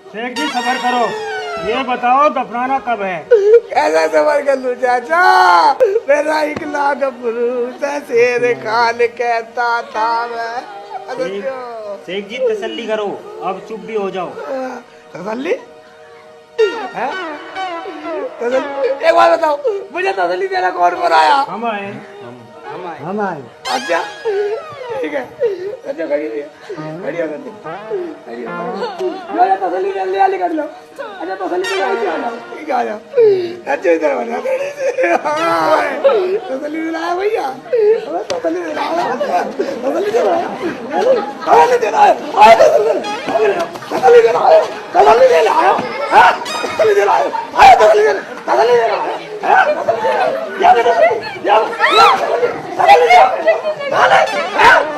शेख जी सबर करो, ये बताओ दफनाना कब है? कैसा सबर कर लूं चाचा, मेरा इकला गबरू शेर खान कहता था मैं। शेख जी तसल्ली करो, अब चुप भी हो जाओ। तसल्ली है? एक बात बताओ, मुझे तसल्ली देना कौन कौन आया? हम आए। हम आए। अच्छा ठीक है, अच्छा खड़ी रहिए, खड़ी हो सकती, खड़ी हो। लो तसल्ली ले ले कर लो। अच्छा तसल्ली ले आ जाओ, ठीक है आ जाओ। अच्छा इधर बना तसल्ली दिलाया भैया, तसल्ली दिलाया, तसल्ली दिलाया, तसल्ली दिलाया, तसल्ली दिलाया, तसल्ली दिलाया, तसल्ली दिलाया, आया तसल्ली दिलाया, तसल्ली दिलाया, या या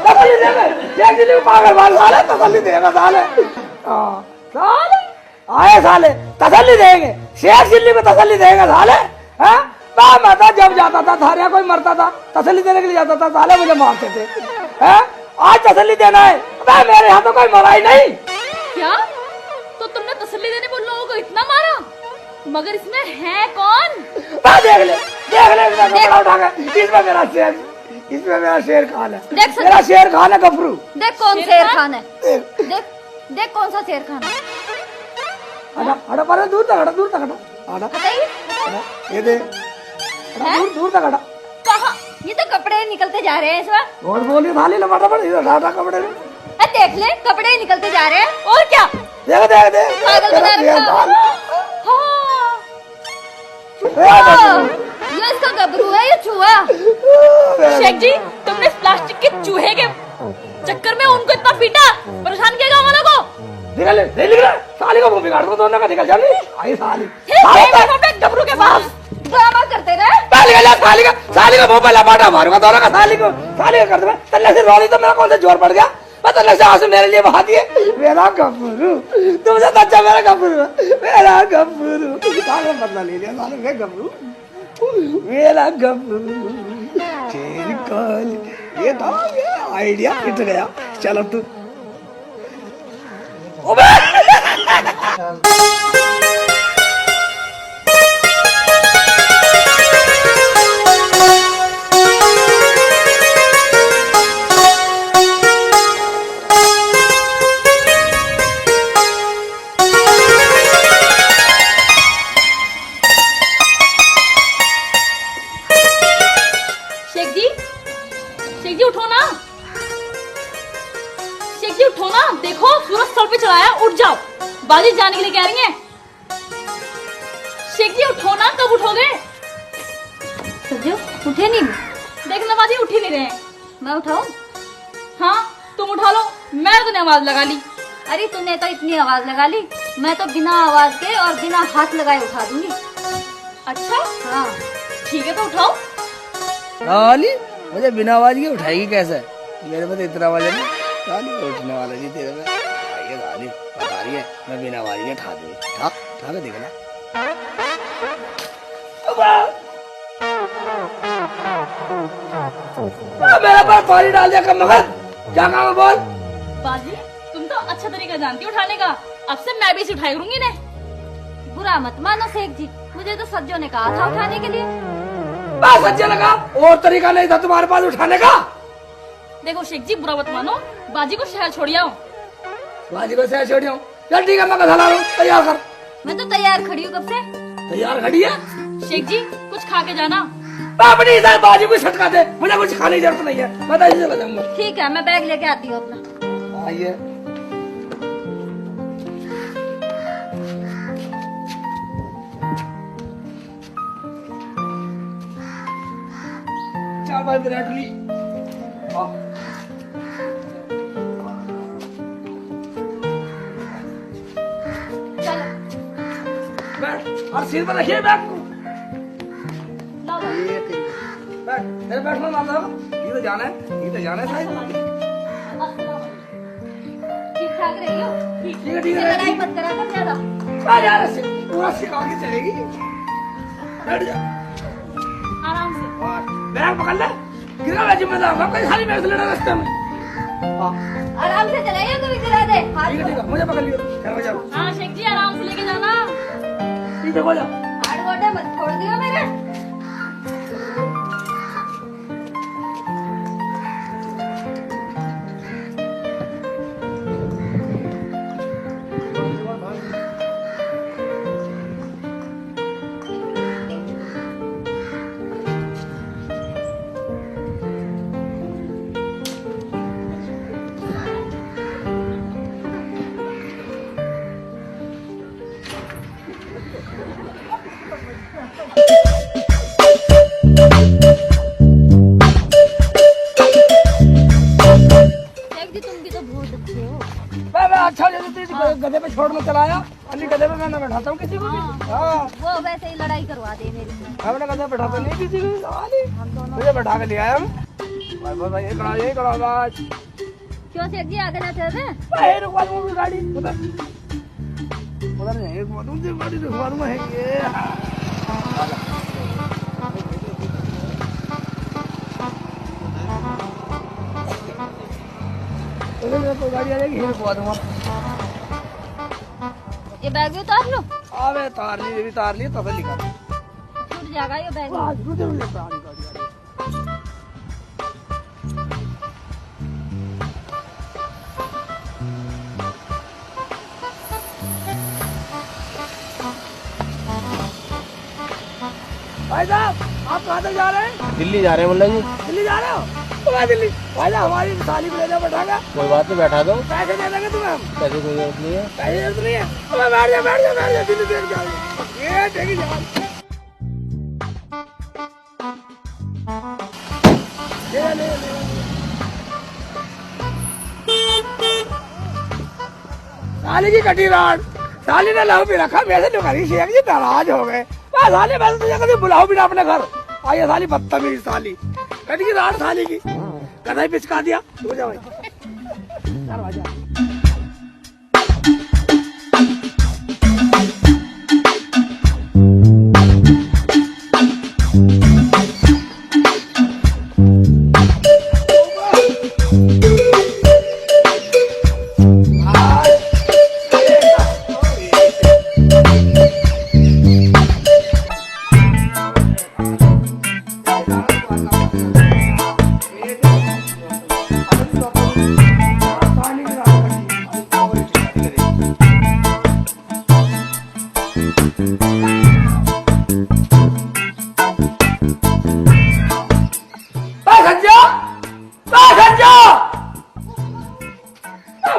तसल्ली देगा, शेख जी को पागल मार साले, तसल्ली देगा साले, साले आए साले तसल्ली देंगे, शेख जिल्ली को तसल्ली देगा साले, हैं? मैं था जब जाता था थारे कोई मरता था तसल्ली देने के लिए जाता था साले, मुझे मारते थे, हैं? आज तसल्ली देना है, मेरे यहाँ तो कोई मरा ही नहीं। क्या? तो तुमने तसल्ली देने बोल लोगों को इतना मारा? मगर इसमें है कौन? देख ले इसमें कपड़ा उठा के, इसमें मेरा शेर खान है, मेरा शेर खान है गबरू। देख कौन शेर खान है, देख कौन सा शेर खान है। हटा पर दूर तक हटा, दूर तक हटा, बताइए ये दे, दूर तक हटा। कहाँ? ये तो कपड़े निकलते जा रहे हैं इस वक्त। बहुत बोलिए थाली लमाटा पड़, इधर हटा कपड़े में, देख ले कपड़े निकलते जा रहे हैं और क्या? देख पागल बना रखा। हाँ, ये इसका गबरू है, ये चूहा। शेख जी तुमने इस प्लास्टिक के चूहे के चक्कर में उनको इतना पीटा, परेशान किया गाँव वालों को। निकल साली को मुंह बिगाड़ दो, दोनों का निकल जा। आई साली गबरू के पास ड्रामा करते रहे। साली का मुंह पे लपाटा मारूंगा दोनों का, साली का कर दे। तल्ले से रोली तो मेरा कौन सा जोर पड़ गया, मैं तल्ले से आंसू मेरे लिए बहा दिए। मेरा गबरू तुमसे अच्छा, मेरा गबरू, मेरा गबरू बदला ले लिया साले, मेरा गबरू, मेरा गबरू शेर काल। ये था ये आइडिया फिट गया। चलो तू शेख जी उठो ना, शेख जी उठो ना, देखो सूरज सर पे चढ़ाया, उठ जाओ, बाजी जाने के लिए कह रही हैं। शेख जी उठो ना, कब उठोगे? सजो उठे नहीं, देखना बाजी उठ ही नहीं रहे। मैं उठाऊं? हाँ तुम उठा लो, मैं तूने आवाज लगा ली। अरे तूने तो इतनी आवाज लगा ली, मैं तो बिना आवाज के और बिना हाथ लगाए उठा दूंगी। अच्छा हाँ ठीक है, तो उठाओ। साली मुझे बिना आवाज के उठाएगी कैसे? मेरे में तो इतना आवाज है, साली उठने वाला नहीं तेरे में। ये साली बता रही है मैं बिना आवाज के उठा दूंगी, उठा के देखना। मेरे पर पानी डाल दिया, कम मगर क्या काम है बोल। बाजी तुम तो अच्छा तरीका जानती हो उठाने का, अब से मैं भी इसे उठाई करूंगी ने। बुरा मत मानो शेख जी, मुझे तो सज्जो ने कहा था उठाने के लिए। बस सज्जो ने कहा, और तरीका नहीं था तुम्हारे पास उठाने का। देखो शेख जी बुरा मत मानो, बाजी को शहर छोड़ आओ। बाजी को शहर छोड़ आओ, चल ठीक है मैं कल आ, तैयार कर। मैं तो तैयार खड़ी हूँ कब से। तैयार खड़ी है? शेख जी कुछ खा के जाना। अपनी इधर बाजी को छटका दे, मुझे कुछ खाने की जरूरत नहीं है, मैं तो इसे चला जाऊंगा। ठीक है मैं बैग लेके आती हूँ अपना। आइए चार बार विराट ली। चलो बैठ और सिर पर रखिए बैग को। लाओ। बैठ तेरे बैठना ना था, ये तो जाना है, ये तो जाना है साहब। ठीक ठाक रही हो? ठीक है लड़ाई मत करा कर ज्यादा। आ जा रहा पूरा सिखा के चलेगी। बैठ जा आराम से। और बैग पकड़ ले, गिरा मैं जिम्मेदार हूँ, कोई खाली मेरे से लड़ा रास्ते में। आराम से चलाइए, कभी गिरा दे। ठीक है मुझे पकड़ लियो, चल मैं जाऊँ। हाँ शेख जी जल्दी देखो जा। हार्ड गोटे मत छोड़ दियो मेरे। अच्छा गधे पे छोड़ने चलाया, अन्य गधे पे मैं न बैठाता हूँ किसी को। हाँ वो वैसे ही लड़ाई करवा दे मेरी। हमने गधे बैठाता नहीं किसी को, मुझे बैठा के ले आया हम। यही कड़ा बात क्यों सेठ जी आगे ना चल रहे? रुकवा दूंगा गाड़ी उधर नहीं, रुकवा दूंगा गाड़ी, रुकवा दूंगा है ये। तो गाड़ी आ जाएगी, रुकवा दूंगा। ये बैग भी उतार लो। अबे तार ली, भी तार ली, तब लिखा छूट जाएगा ये बैग। भाई साहब आप कहाँ तक जा रहे हैं? दिल्ली जा रहे हैं मुल्ला जी। दिल्ली जा रहे हो? तो दिल्ली भाई साहब हमारी साली को ले जाओ, बैठा कोई बात नहीं, बैठा दो। पैसे दे देंगे तुम्हें हम। पैसे कोई जरूरत नहीं है। पैसे जरूरत नहीं है, बैठ जा बैठ जा बैठ जा, दिल्ली देख जाओ। ये देखी जाओ साली की कटी रात, साली ने लहू भी रखा, वैसे लोग शेख जी नाराज हो गए। साली वैसे तुझे कभी बुलाओ भी ना अपने घर, आइए साली बदतमीज साली, कटी की रात साली की, कदा ही पिचका दिया। हो जाओ चल भाई जा।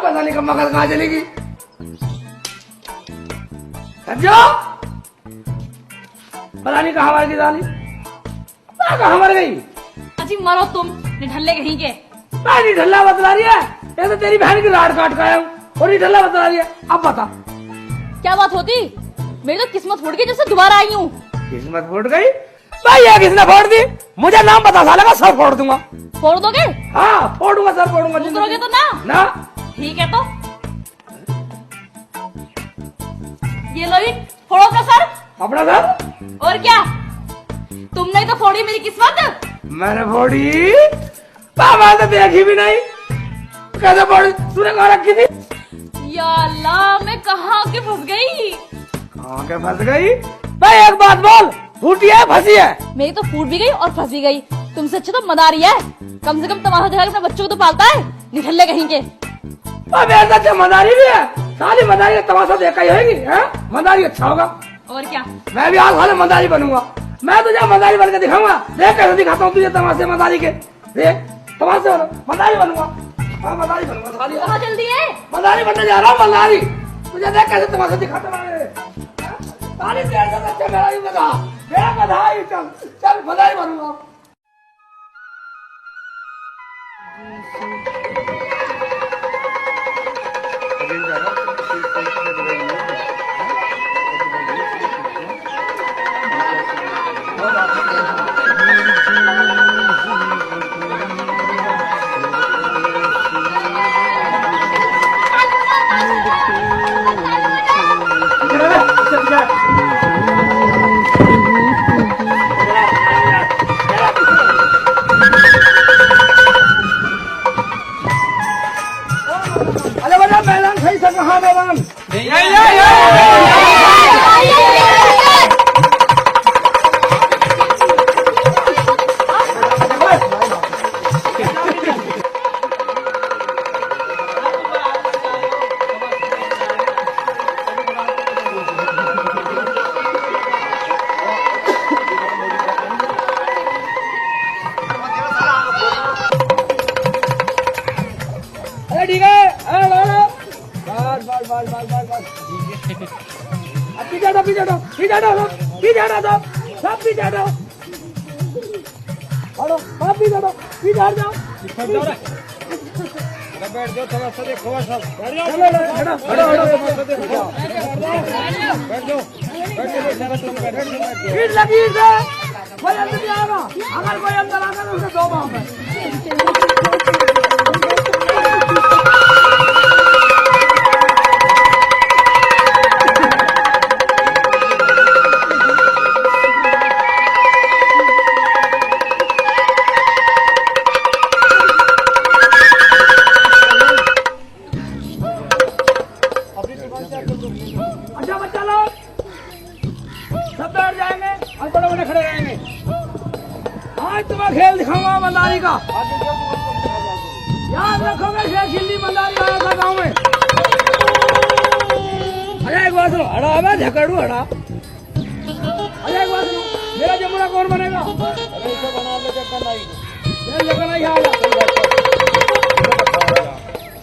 पता नहीं कब मगर कहाँ चलेगी। समझो पता नहीं कहाँ मर गई साली, कहाँ मर गई? अजी मरो तुम निठल्ले कहीं के। नहीं ढल्ला बतला रही है, ये तो तेरी बहन की लाड़ काट का आया हूँ और नहीं ढल्ला बतला रही है। अब बता क्या बात होती? मेरी तो किस्मत फूट गई जैसे दोबारा आई हूँ। किस्मत फूट गई भाई? ये किसने फोड़ दी? मुझे नाम बता साले का, सर फोड़ दूंगा। फोड़ दोगे? हाँ फोड़ूंगा, सर फोड़ूंगा। उतरोगे तो ना? ना ठीक है तो ये लो ही फोड़ो अपना सर। अपना सर? और क्या, तुमने तो फोड़ी मेरी किस्मत। मैंने फोड़ी? मैं तो देखी भी नहीं, कैसे फोड़ी? तूने कहाँ रखी थी? या अल्लाह मैं कहाँ के फंस गई। कहाँ के फंस गई? भाई एक बात बोल, फूटी है फंसी है? मेरी तो फूट भी गई और फंस भी गई। तुमसे अच्छा तो मदारी है, कम से कम तमाशा दिखा के अपने बच्चों को तो पालता है, निठल्ले कहीं के। मेरे अच्छा मदारी भी है, साली मदारी का तमाशा देखा ही होगी, है? मदारी अच्छा होगा। और क्या, मैं भी आज साले मदारी बनूंगा, मैं तुझे मदारी बन के दिखाऊंगा। देख कैसे दिखाता हूँ तुझे तमाशे मदारी के, देख तमाशे मदारी बनूंगा। हाँ मदारी बनूंगा साली। बहुत जल्दी है, मदारी बनने जा रहा हूँ, मदारी। तुझे देख कैसे तमाशा दिखाता हूँ साली। तेरे से अच्छा मेरा ही बता, मेरा बधाई। चल चल मदारी बनूंगा। अरे बड़ा बैलान सही से कहाँ बैलान? अब पीछे हटो, पीछे हटो, पीछे हटो, पीछे हटो, सब पीछे हटो, हटो, सब पीछे हटो, पीछे हट जाओ। बैठ जाओ, थोड़ा सा देखो सब। बैठ जाओ, चलो, हटो, हटो, हटो, बैठ जाओ, भीड़ लगी है, कोई अंदर नहीं आएगा, अगर कोई अंदर आएगा तो उसे दो बार में। अच्छा बच्चा लोग सब बैठ जाएंगे और बड़े बड़े खड़े रहेंगे। आज तुम्हें खेल दिखाऊंगा मंदारी का, याद रखोगे शेर छिल्ली मंदारी आया था गाँव में। अरे एक बात सुनो, हड़ा है झकड़ू हड़ा। अरे एक बात सुनो, मेरा जमुना कौन बनेगा? जगन नहीं आएगा।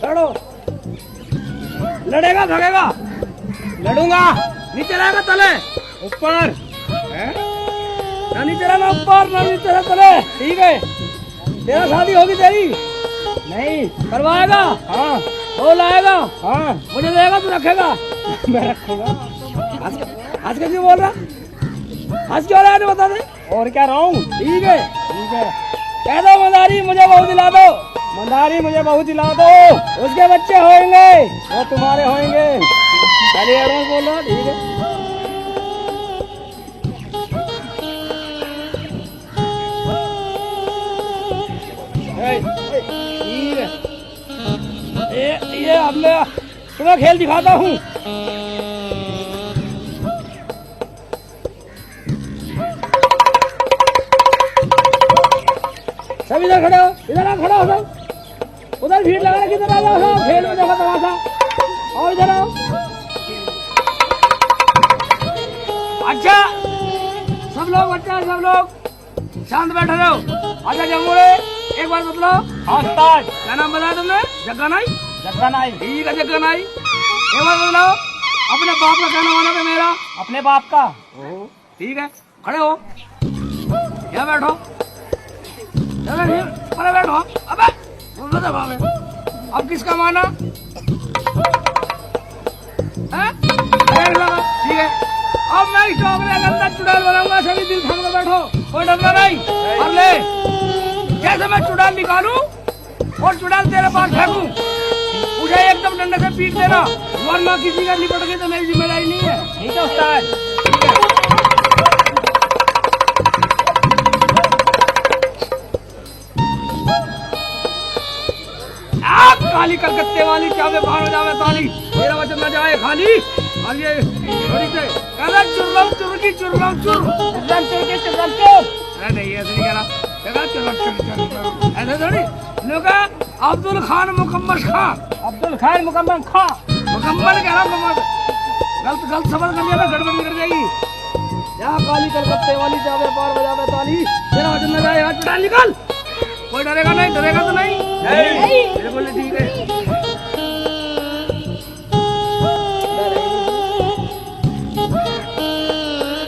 लड़ो, लड़ेगा भगेगा? लड़ूंगा। नीचे रहेगा तले ऊपर, ना नीचे रहना ऊपर, ना नीचे रहना तले। ठीक है, तेरा शादी होगी तेरी नहीं करवाएगा? हाँ। वो लाएगा? हाँ। मुझे देगा तो रखेगा? मैं रखूंगा। आज कैसे बोल रहा? आज क्यों रहा है बता दे। और क्या रहूं? ठीक है, ठीक है, कह दो मंदारी मुझे बहू दिला दो। मंदारी मुझे बहू दिला दो। उसके बच्चे होंगे, वो तुम्हारे होंगे। पहले एडवांस बोल रहा। ठीक है, ठीक है। ये अब मैं तुम्हें खेल दिखाता हूँ। सब इधर खड़े हो, इधर आ खड़ा हो सब। उधर भीड़ लगा रखी, इधर आ जाओ सब, खेल में देखो तमाशा। और इधर आओ। अच्छा सब लोग, बच्चा सब लोग शांत बैठे रहो। अच्छा जमुड़े एक बार बतलाओ। हाँ उस्ताद। क्या नाम बताया तुमने? जग्गा नाई? जग्गा नाई। ठीक है जग्गा नाई। एक बार बतलाओ अपने बाप का क्या नाम आना था मेरा? अपने बाप का। ठीक है, खड़े हो, यहाँ बैठो, अरे बैठो। अबे अब किसका माना है? ठीक है, अब मैं इस टोकरे के अंदर चुड़ैल बनाऊंगा। सभी दिल थाम कर बैठो, कोई डरना नहीं। और ले, जैसे मैं चुड़ैल निकालूं और चुड़ैल तेरे पास फेंकूं, मुझे एकदम डंडे से पीट देना, वरना किसी का निपट गई तो मेरी जिम्मेदारी नहीं है। ठीक है उस्ताद। काली कलकत्ते वाली चावे बाहर हो जावे ताली, मेरा वचन न जाए खाली। और ये थोड़ी से कहना चुरलम चुरकी चुरलम चुर, चुरलम चुरकी चुरलम चुर। अरे नहीं ऐसे नहीं कहना, कहना चुरलम चुर ऐसे थोड़ी। लोग अब्दुल खान मुकम्मल खां, अब्दुल खान मुकम्मल खां, मुकम्मल कह रहा मुकम्मल। गलत गलत समझ कर लिया ना, गड़बड़ी कर जाएगी। यहाँ काली कलकत्ते वाली चावे बाहर हो जावे ताली, मेरा वचन न जाए। हाथ चुड़ा निकाल, कोई डरेगा नहीं? डरेगा तो नहीं? नहीं। बिल्कुल ठीक है।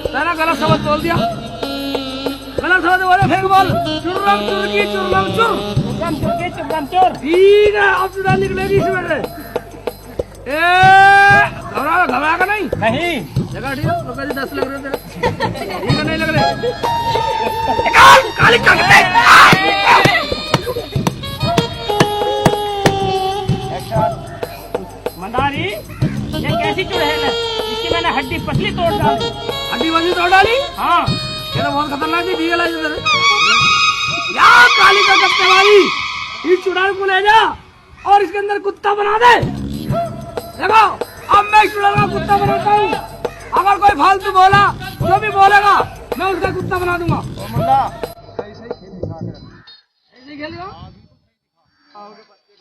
तेरा गलत शब्द बोल दिया, गलत शब्द बोले फिर बोल। चुरलम चुरकी चुरलम चुर, चुरलम चुरकी चुरलम चुर। ठीक है, अब चुड़ा निकलेगी इसमें से। घबरा का नहीं? नहीं। जगह ठीक है, तो 10 लग रहे तेरे। ठीक है, नहीं लग रहे। काली कलकत्ते मंदारी, ये कैसी चुड़ैल है? इसकी मैंने हड्डी पसली तोड़ डाली। हड्डी वड्डी तोड़ डाली? हाँ। ये तो बहुत खतरनाक थी। ठीक है, या काली कलकत्ते वाली, इस चुड़ैल को ले जा और इसके अंदर कुत्ता बना दे। देखो अब मैं इस चुड़ैल का कुत्ता बनाता हूँ। अगर कोई फालतू बोला, जो भी बोलेगा, मैं उसका कुत्ता बना दूंगा। ऐसे ही खेलेगा?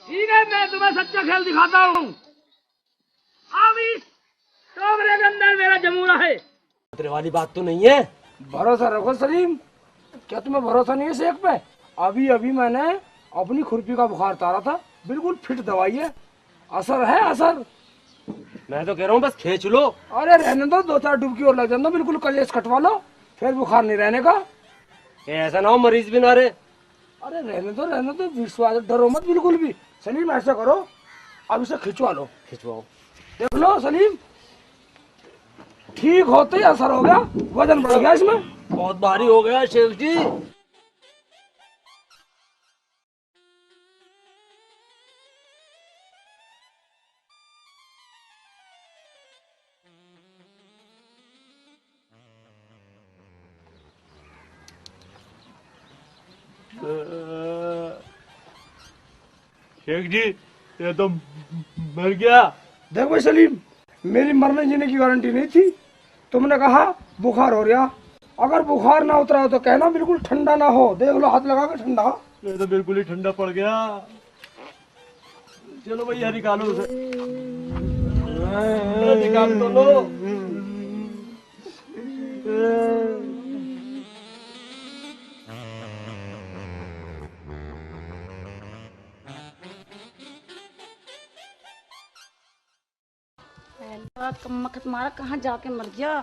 ठीक है, मैं तुम्हें सच्चा खेल दिखाता हूँ। अब इस टोकरे के अंदर मेरा जमूरा है। खतरे वाली बात तो नहीं है। भरोसा रखो सलीम। क्या तुम्हें भरोसा नहीं है शेख पे? अभी अभी मैंने अपनी खुरपी का बुखार उतारा था, बिल्कुल फिट दवाई है, असर है असर। मैं तो कह रहा हूँ बस खींच लो। अरे रहने दो, 2-4 डुबकी और लग जाना, बिल्कुल कलेश कटवा लो, फिर बुखार नहीं रहने का। ऐसा ना हो मरीज भी ना रहे। अरे रहने दो, विश्वास डरो मत बिल्कुल भी। सलीम ऐसा करो, अब इसे खिंचवा लो। खिंचवाओ। देख लो सलीम, ठीक होते ही असर हो गया, वजन बढ़ गया इसमें। बहुत भारी हो गया शेख जी। शेख जी ये तो मर गया। देख भाई सलीम, मेरी मरने जीने की गारंटी नहीं थी। तुमने कहा बुखार हो गया, अगर बुखार ना उतरा हो तो कहना, बिल्कुल ठंडा ना हो। देख लो हाथ लगा के ठंडा। ये तो बिल्कुल ही ठंडा पड़ गया। चलो भैया निकालो उसे। निकाल तो लो। कमबख्त मारा कहाँ जाके मर गया,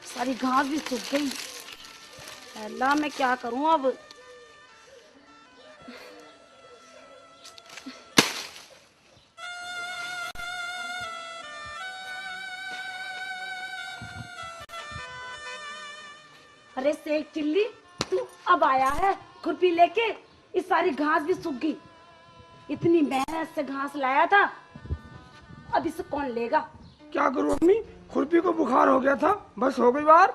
सारी घास भी सूख गई। अल्लाह मैं क्या करूं अब। अरे शेख चिल्ली, तू अब आया है खुरपी लेके, इस सारी घास भी सूख गई। इतनी मेहनत से घास लाया था, अब इसे कौन लेगा। क्या करूं अम्मी, खुरपी को बुखार हो गया था, बस हो गई बार।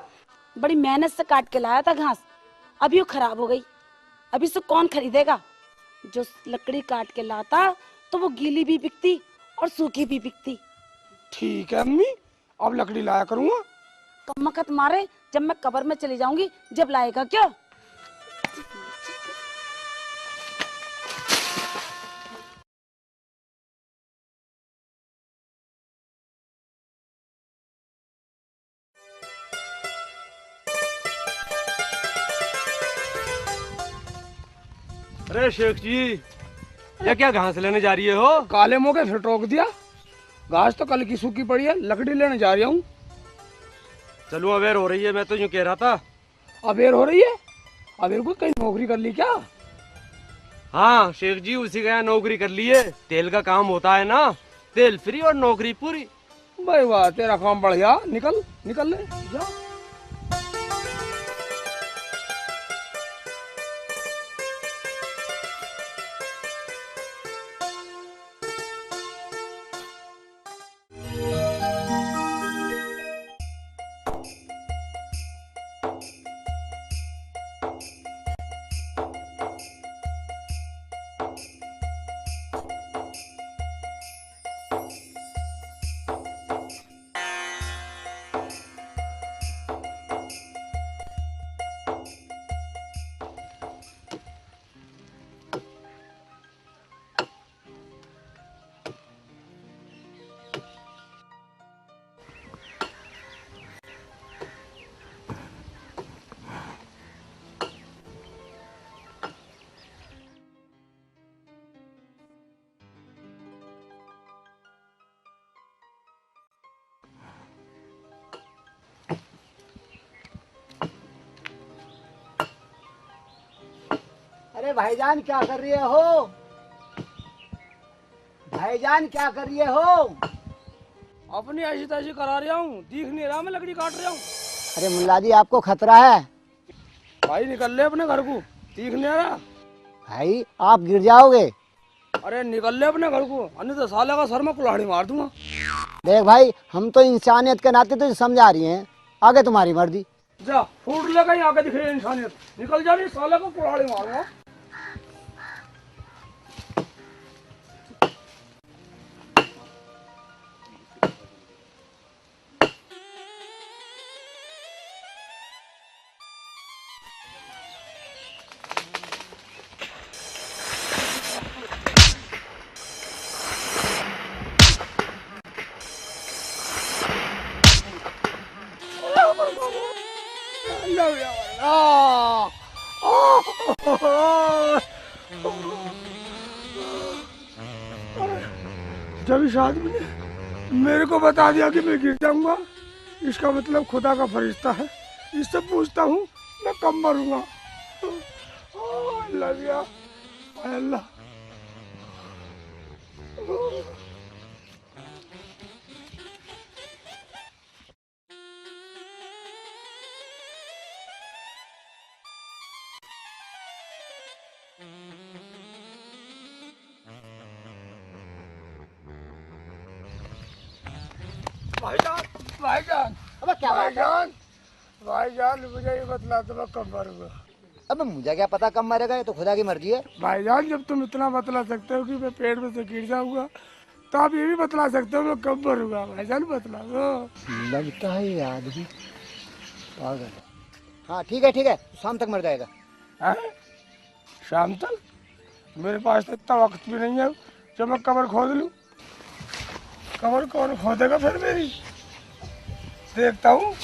बड़ी मेहनत से काट के लाया था घास, अभी वो खराब हो गई। अभी इसे कौन खरीदेगा। जो लकड़ी काट के लाता तो वो गीली भी बिकती और सूखी भी बिकती। ठीक है अम्मी, अब लकड़ी लाया करूंगा। कमबख्त मारे, जब मैं कब्र में चली जाऊंगी जब लाएगा क्या। अरे शेख जी ये क्या घास लेने जा रही है हो। काले मुंह के फिर टोक दिया, घास तो कल की सूखी पड़ी है, लकड़ी लेने जा रहा हूँ। चलो अवेयर हो रही है, मैं तो यूं कह रहा था। अबेर हो रही है, अबेर को कहीं नौकरी कर ली क्या। हाँ शेख जी उसी का यहाँ नौकरी कर ली है। तेल का काम होता है ना, तेल फ्री और नौकरी पूरी। भाई वाह, तेरा काम बढ़ गया, निकल निकल ले जा। अरे भाईजान क्या कर रही हो। भाईजान क्या कर रही हो। अपनी ऐसी तैसी करा रहा हूँ, दिख नहीं रहा, मैं लकड़ी काट रहा हूँ। अरे मुल्ला जी आपको खतरा है। भाई निकल ले अपने घर को, दिख नहीं रहा। भाई आप गिर जाओगे। अरे निकल ले अपने घर को, अन्य तो साले का सर में कुल्हाड़ी मार दूंगा। देख भाई हम तो इंसानियत के नाते तुझे समझा रही हैं, आगे तुम्हारी मर्जी। जा फूट ले, कहीं आगे दिख रही है इंसानियत, निकल जा, रही साले को कुल्हाड़ी मारूंगा। जब इस आदमी ने मेरे को बता दिया कि मैं गिर जाऊंगा, इसका मतलब खुदा का फरिश्ता है। इससे पूछता हूँ मैं कब मरूंगा। अल्लाह दिया, अल्लाह। भाईजान, भाईजान, अबे क्या बात है? भाईजान, भाईजान मुझे ये बतला दो मैं कब मरूंगा। अबे मुझे क्या पता कब मरेगा, ये तो खुदा की मर्जी है। भाईजान जब तुम इतना बतला सकते हो कि मैं पेट में से गिर जाऊंगा, तो आप ये भी बतला सकते हो मैं कब मरूंगा। भाईजान बतला दो। लगता है ये आदमी पागल है। हाँ ठीक है, शाम तक मर जाएगा। हैं? शाम तक? मेरे पास तो इतना वक्त भी नहीं है जब मैं कब्र खोद लूं। कब्र कौन खोदेगा फिर मेरी? देखता हूँ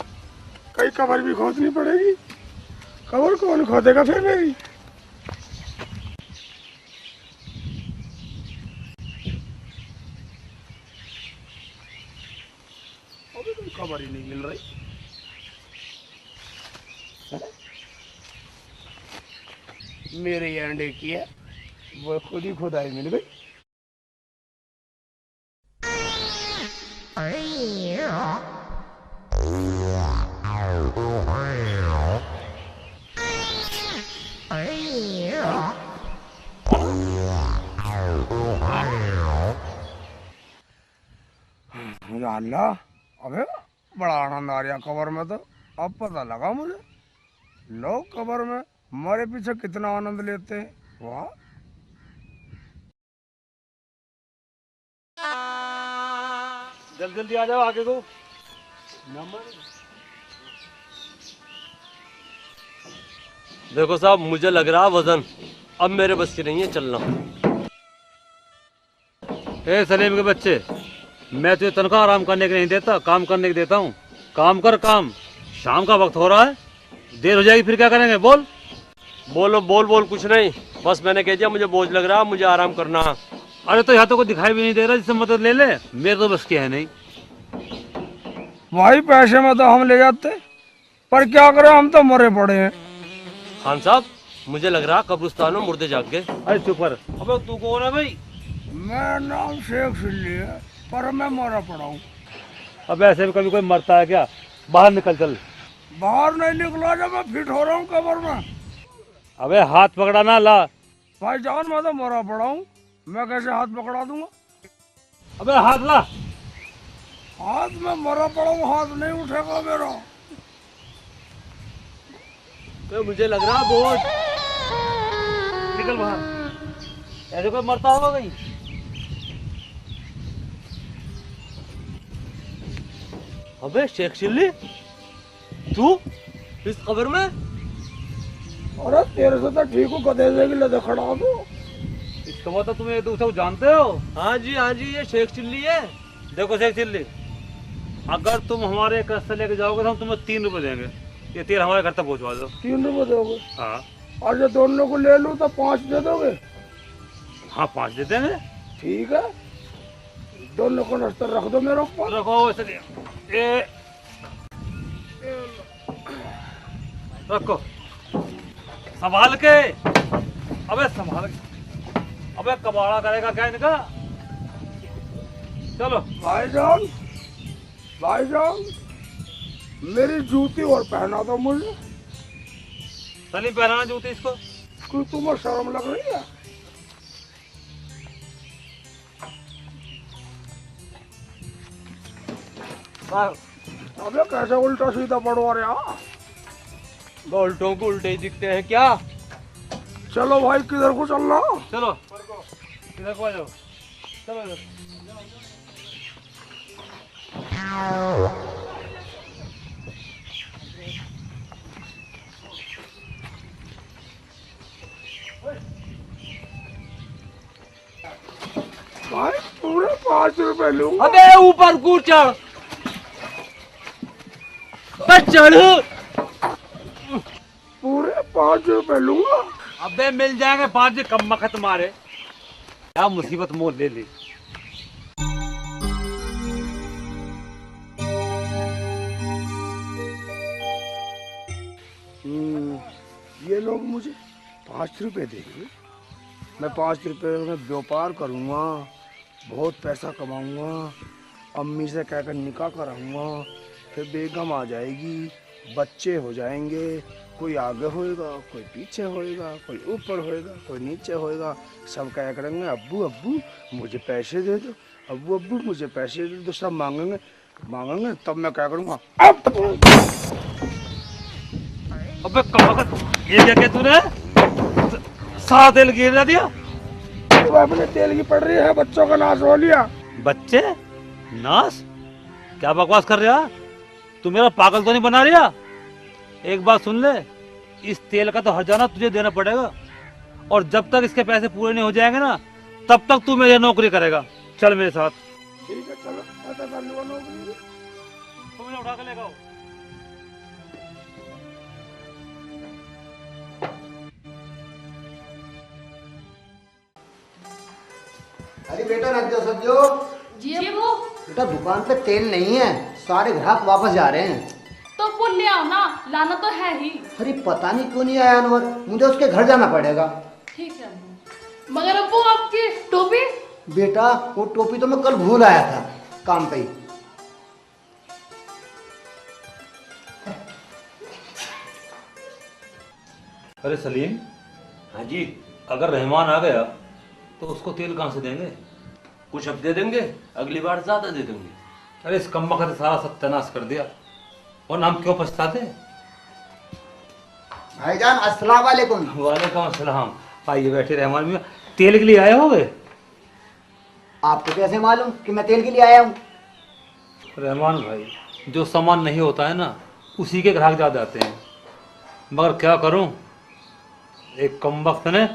कई कब्र भी खोदनी पड़ेगी। कब्र कौन खोदेगा फिर मेरी? अभी कोई खबर ही नहीं मिल रही। मेरे अंडे की है वो खुद ही खुदाई मिल गई। या अल्लाह, अबे बड़ा आनंद आ रहा कब्र में। तो अब पता लगा मुझे लोग कब्र में मरे पीछे कितना आनंद लेते हैं। वाह। जल्दी जल्दी आ जाओ आगे को। देखो साहब, मुझे लग रहा वजन अब मेरे बस की नहीं है चलना। ए सलीम के बच्चे, मैं तुझे तनख्वाह आराम करने के नहीं देता, काम करने के देता हूँ। काम कर काम। शाम का वक्त हो रहा है, देर हो जाएगी, फिर क्या करेंगे? बोल बोलो, बोल बोल। कुछ नहीं, बस मैंने कह दिया मुझे बोझ लग रहा, मुझे आराम करना। अरे तो यहाँ तो कोई दिखाई भी नहीं दे रहा जिससे मदद ले ले। मेरे तो बस की है नहीं। भाई पैसे में तो हम ले जाते, पर क्या करें, हम तो मरे पड़े हैं। खान साहब, मुझे लग रहा कब्रिस्तान में मुर्दे जाग गए। अरे चुप कर। अबे तू कौन है भाई? मेरा नाम शेख चिल्ली है, पर मैं मरा पड़ा हूँ। अब ऐसे भी कभी कोई मरता है क्या? बाहर निकल चल। बाहर नहीं निकला जब मैं फिट हो रहा हूँ कब्र में। अबे हाथ पकड़ा ना ला। भाई जान मैं तो मरा पड़ा हूँ, मैं कैसे हाथ पकड़ा दूंगा? अबे हाथ ला। हाथ में मरा पड़ा हूँ, हाथ नहीं उठेगा मेरा। तो मुझे लग रहा बोझ। निकल बाहर। ऐसे कोई मरता होगा कहीं? अबे शेख चिल्ली, तू इस कब्र में? अरे तेरे से तो ठीक हूँ, गधे से लदे खड़ा दो। इसका मतलब तुम एक दूसरे को जानते हो? हाँ जी, ये शेख चिल्ली है। देखो शेख चिल्ली, अगर तुम हमारे एक रास्ते लेके जाओगे तो हम तुम्हें 3 रुपए देंगे। ये तेल हमारे घर तक पहुँचवा दो। 3 रुपए दोगे? हाँ। और जो दोनों को ले लूँ तो 5 दे दोगे? हाँ 5 दे देंगे। ठीक है, दोनों को नाश्ता रख दो मेरे ऊपर। रखो ऐसे। ये रखो संभाल के। अबे संभाल के। अबे कबाड़ा करेगा क्या इनका? चलो। भाईजान, भाईजान मेरी जूती और पहना दो मुझे। सलीम पहनाना जूते इसको। क्यों, तुम्हें शर्म लग रही है? अबे कैसे उल्टा सीधा पड़वा रहा? उल्टों को उल्टे ही दिखते हैं क्या? चलो भाई, किधर को चलना? चलो इधर को आ जाओ। चलो इधर। भाई पूरे 5 रुपए लूंगा। अबे ऊपर कूद चढ़। चढ़। पूरे 5 रुपए लूंगा। अबे मिल जाएंगे 5 कम मखत मारे। क्या मुसीबत मोल ले ली। ये लोग मुझे 5 रुपए देंगे, मैं 5 रुपए में व्यापार करूँगा, बहुत पैसा कमाऊँगा, अम्मी से कहकर निकाह कराऊँगा, फिर बेगम आ जाएगी, बच्चे हो जाएंगे, कोई आगे होएगा, कोई पीछे होएगा, कोई ऊपर होएगा, कोई नीचे होएगा, सब क्या करेंगे, अब्बू अब्बू मुझे पैसे दे दो, अब्बू अब्बू मुझे पैसे दे दो, सब मांगेंगे मांगेंगे, तब मैं क्या करूँगा। अबे कमाल, ये क्या किया तूने? सारा तेल गिरा दिया। तो अपने तेल की पड़ रही है, बच्चों का नाश हो लिया। बच्चे नाश? क्या बकवास कर रहा? तू मेरा पागल तो नहीं बना रहा? एक बात सुन ले, इस तेल का तो हर्जाना तुझे देना पड़ेगा, और जब तक इसके पैसे पूरे नहीं हो जाएंगे ना, तब तक तू मेरी नौकरी करेगा। चल मेरे साथ। ठीक है चलो, ऐसा कर लो नौकरी। तुम इन्हें उठा के ले आओ। अरे बेटा रख दो सब्जियों। जी वो बेटा दुकान पे तेल नहीं है, सारे ग्राहक वापस जा रहे हैं। तो पुल ले आओ ना, लाना तो है ही। अरे पता नहीं क्यों नहीं आया अनवर, मुझे उसके घर जाना पड़ेगा। ठीक है मगर अब्बू आपकी टोपी? बेटा वो टोपी तो मैं कल भूल आया था काम पे ही। अरे सलीम। हाँ जी। अगर रहमान आ गया तो उसको तेल कहाँ से देंगे? कुछ अब दे देंगे, अगली बार ज्यादा दे देंगे। अरे इस कम्बख्त ने सारा सत्यानाश कर दिया, और हम क्यों पछताते? भाईजान अस्सलाम वालेकुम। वालेकुम अस्सलाम। आइए बैठे। रहमान भी तेल के लिए आए होगे? आपको कैसे मालूम कि मैं तेल के लिए आया हूँ? रहमान भाई, जो सामान नहीं होता है ना, उसी के ग्राहक ज्यादा आते हैं, मगर क्या करूं, एक कमबख्त ने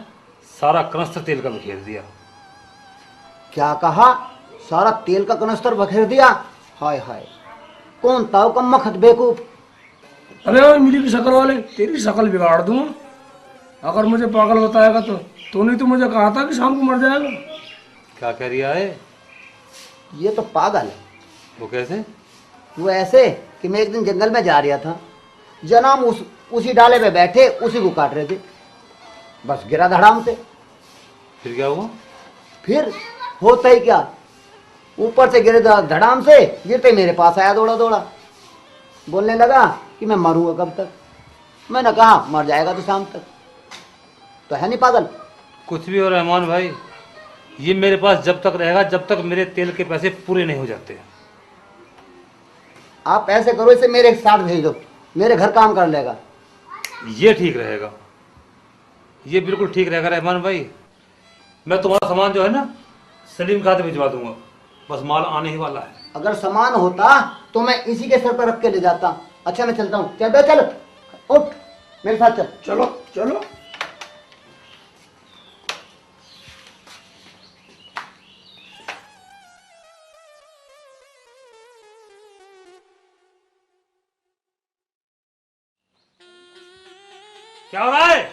सारा कनस्तर तेल का बखेर दिया। क्या कहा? सारा तेल का कनस्तर बखेर दिया? हाय हाय, कौन था वो कमबख्त बेवकूफ? अरे ओए मिली की शक्ल वाले, तेरी शक्ल बिगाड़ दूंगा। अगर मुझे पागल बताएगा तो तूने तो मुझे कहा था कि शाम को मर जाएगा। क्या कह रिया है? ये तो पागल है। वो कैसे? वो ऐसे कि मैं एक दिन जंगल में जा रहा था, जनाब उसी डाले पे बैठे उसी को काट रहे थे, बस गिरा धड़ाम से। फिर क्या हुआ? फिर होता ही क्या, ऊपर से गिरे धड़ाम से, गिरते मेरे पास आया दौड़ा दौड़ा, बोलने लगा कि मैं मरूंगा कब तक। मैंने कहा मर जाएगा तो शाम तक। तो है नहीं पागल? कुछ भी हो रहमान भाई, ये मेरे पास जब तक रहेगा जब तक मेरे तेल के पैसे पूरे नहीं हो जाते। आप ऐसे करो, इसे मेरे साथ भेज दो, मेरे घर काम कर लेगा। ये ठीक रहेगा, ये बिल्कुल ठीक रहेगा रहमान भाई। मैं तुम्हारा सामान जो है ना सलीम खाते भिजवा दूंगा, बस माल आने ही वाला है। अगर सामान होता तो मैं इसी के सर पर रख के ले जाता। अच्छा मैं चलता हूँ। चल बे चल, उठ मेरे साथ चल। चलो चलो। क्या हो रहा है?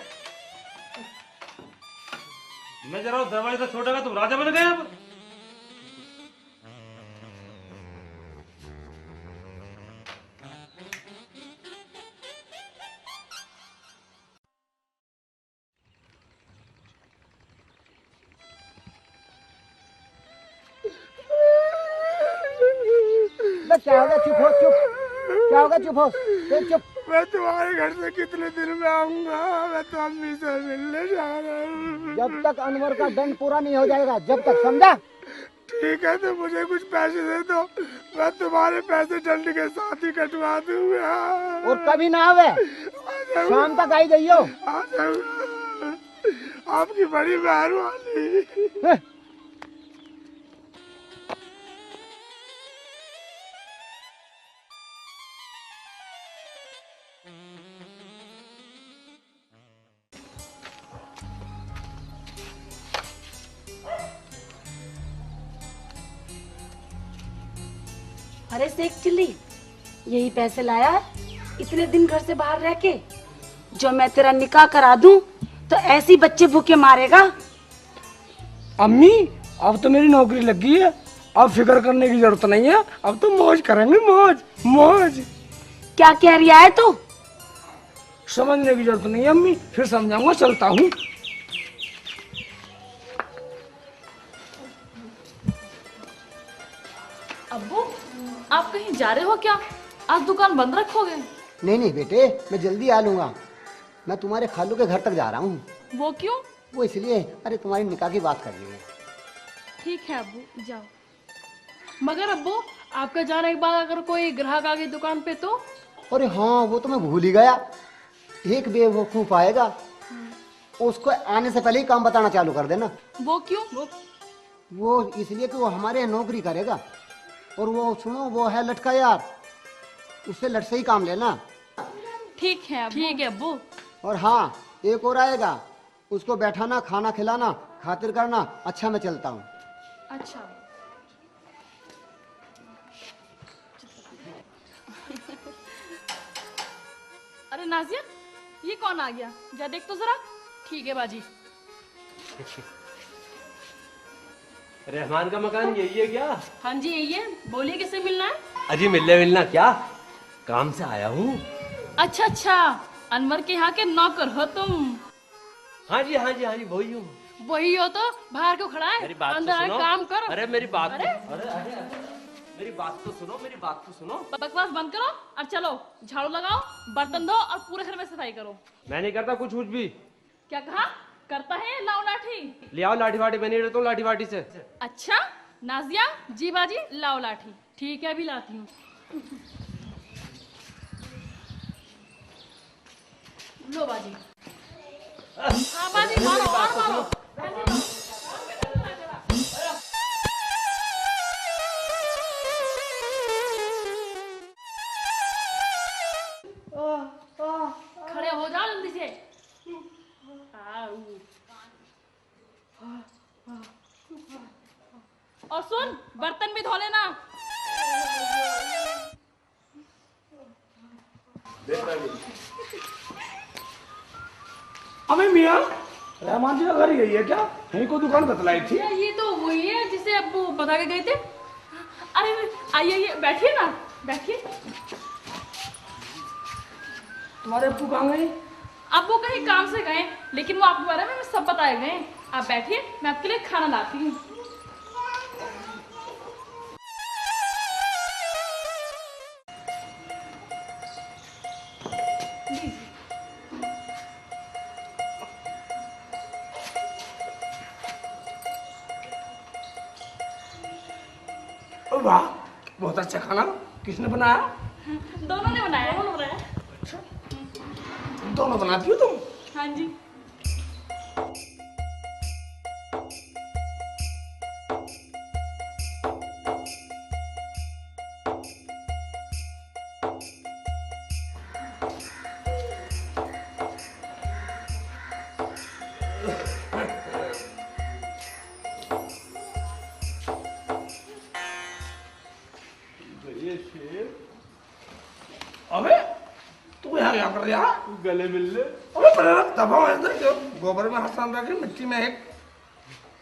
मैं जरा दरवाजे से छोटेगा, तुम राजा बन गए अब। क्या होगा? चुप हो, चुप। क्या होगा? चुप हो, चुप। मैं तुम्हारे घर से कितने दिन में आऊंगा? मैं तो अम्मी से मिलने जा रहा हूँ। जब तक अनवर का दंड पूरा नहीं हो जाएगा, जब तक, समझा? ठीक है तो मुझे कुछ पैसे दे दो, मैं तुम्हारे पैसे दंड के साथ ही कटवा दूंगा। और कभी ना आवे, शाम तक आई जाइयो। आ जाऊंगा, आपकी बड़ी मेहरबानी। अरे शेख चिल्ली, यही पैसे लाया है इतने दिन घर से बाहर रह के? जो मैं तेरा निकाह करा दूं तो ऐसी बच्चे भूखे मारेगा। अम्मी अब तो मेरी नौकरी लग गई है, अब फिक्र करने की जरूरत नहीं है, अब तो मौज करेंगे, मौज मौज। क्या कह रिया है तू? समझने की जरूरत नहीं है अम्मी, फिर समझाऊंगा, चलता हूँ। अब्बू आप कहीं जा रहे हो क्या? आज दुकान बंद रखोगे? नहीं नहीं बेटे, मैं जल्दी आ लूंगा। मैं तुम्हारे खालू के घर तक जा रहा हूँ। वो क्यों? वो इसलिए, अरे तुम्हारी निकाह की बात करनी है। ठीक है अब्बू, जाओ। मगर अब्बू आपका जाने के बाद अगर कोई ग्राहक आ गई दुकान पे तो? अरे हाँ, वो तो मैं भूल ही गया। एक बेवकूफ आएगा, उसको आने से पहले ही काम बताना चालू कर देना। वो क्यों? वो इसलिए कि वो हमारे यहाँ नौकरी करेगा। और वो सुनो, वो है लटका यार, उससे लट से ही काम लेना। ठीक है अब्बू। ठीक है अब्बू। और हाँ, एक और आएगा, उसको बैठाना, खाना खिलाना, खातिर करना। अच्छा मैं चलता हूँ। अच्छा। अरे नाजिया, ये कौन आ गया? जा देख तो जरा। ठीक है बाजी। रहमान का मकान यही है क्या? हाँ जी यही है, बोलिए किससे मिलना है? अजी मिलना क्या, काम से आया हूँ। अच्छा अच्छा, अनवर के यहाँ के नौकर हो तुम? हाँ जी हाँ जी हाँ जी, वही हूँ। वही हो तो बाहर क्यों खड़ा है? मेरी बात तो अंदर आके सुनो। काम कर। अरे मेरी बात मेरी बात तो सुनो, मेरी बात तो सुनो। बकवास बंद करो और चलो झाड़ू लगाओ, बर्तन धो और पूरे घर में सफाई करो। मैं नहीं करता कुछ भी। क्या कहा? करता है? लाओ लाठी। ले आओ लाठी वाठी, मैं नहीं रहता हूँ लाठी वाठी से। अच्छा नाजिया, जी बाजी, लाओ लाठी। ठीक है, अभी लाती हूँ। लो बाजी। हाँ बाजी, मारो और मारो। खड़े हो जाओ जल्दी से। और सुन, बर्तन भी धो लेना। अबे मियाँ, रहमान जी का घर यही है क्या? यहीं को दुकान बतलाई थी। ये तो वही है जिसे अब्बू बता के गए थे। अरे आइए आइए, बैठिए ना, बैठिए। तुम्हारे अब्बू कहाँ गए? अब वो कहीं काम से गए, लेकिन वो आपके बारे में सब बताए गए। आप बैठिए, मैं आपके लिए खाना लाती हूँ। ओ वाह, बहुत अच्छा खाना। किसने बनाया? दोनों ने बनाया है। दोनों बनाती हो तुम? हाँ जी। अबे तू यहाँ क्या कर रहा? गले मिल ले। अबे पहले रख, दबाओ इधर क्यों? गोबर में हाथ साम रख, मिट्टी में एक।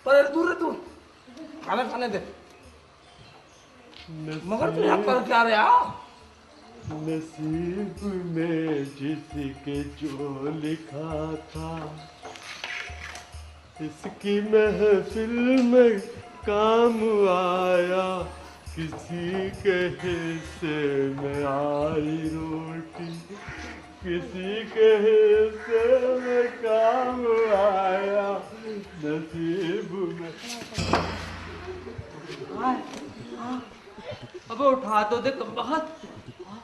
पर दूर है तू, खाना खाने दे। मगर तू यहाँ कर क्या रहा? नसीब में जिसके जो लिखा था, इसकी महफिल में काम आया। किसी के हिस्से में आई रोटी, किसी के हिस्से में काम आया। नसीब में। अबे उठा तो दे, बहुत